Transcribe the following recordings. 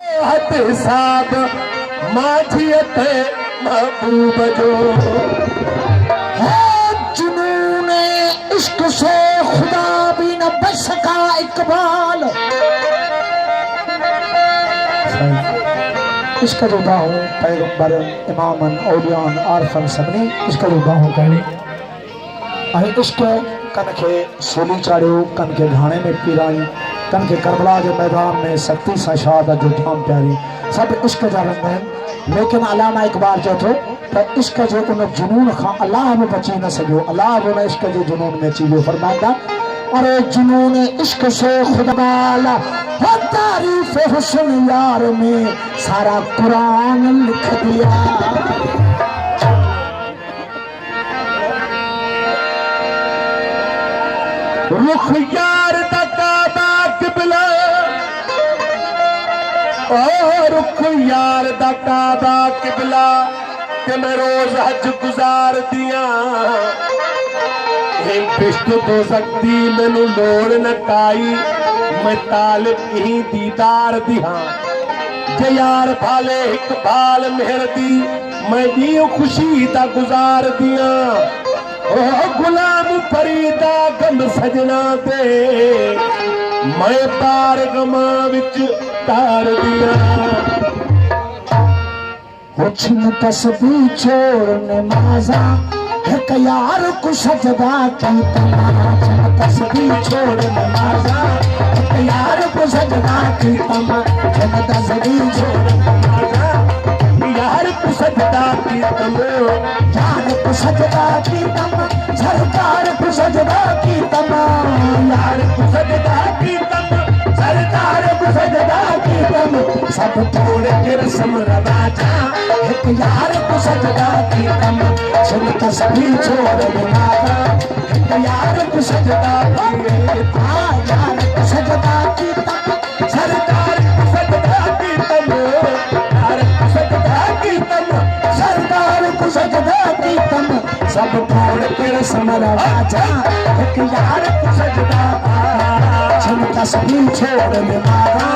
साहब माठियत महबूब जो है जुनून इश्क से खुदा भी न बच सका इकबाल। इसका जो गाँव पैगंबर इमामन औलियान आरफन सबने इसका जो गाँव कहे अहे इश्क कन के सोली चाड़ियो कन के घाने में पीराई कन के करबला के मैदान में सख्ती सा शहादत जो जाम प्यारी सब इश्क जा रंग है। लेकिन अलामा इकबाल जो थे तो इश्क जो उन जुनून खां अल्लाह में बची न सको अल्लाह उन इश्क जो जुनून में चीजो फरमाता अरे जुनून इश्क से खुदा तारीफ हुस्न यार में सारा कुरान लिख दिया। रुख यार दा काबा किबला ओ रुख यार दा काबा किबला ते मैं रोज हज गुजार दिया पिश्त तो सकती मैनू लोड़ न काई मैं तालिब ही दीदार दिहा जे यार भाले एक भाल मेहर दी मैं दी खुशी दा गुजार दिया ओ गुलाम फरीदा गम सजना दे मैं पार गमा विच तार दिया। हुस्न तस्बीह छोड़ नमाज़ा एक यार को सजदा की तमाम तस्बीह छोड़ नमाज़ा एक यार को सजदा की तमाम तस्बीह छोड़ नमाज़ा यार को सजदा की तमाम यार को सजदा की तमाम सरकार को सजदा की तमाम यार को सजदा की तमाम सरकार को सजदा की तमाम सब तोड़ के रस्म रवाजा एक यार को सजदा की तमाम सुन तस्बीह छोड़ नमाज़ा एक यार को सजदा की यार को सजदा की तमाम सरकार को सजदा की तमाम यार को सजदा की तमाम सरकार को सजदा की तमाम सब तोड़ के रस्म रवाजा एक यार को सजदा सुन तस्बीह छोड़ नमाज़ा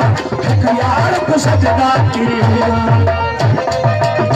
एक यार को सजदा की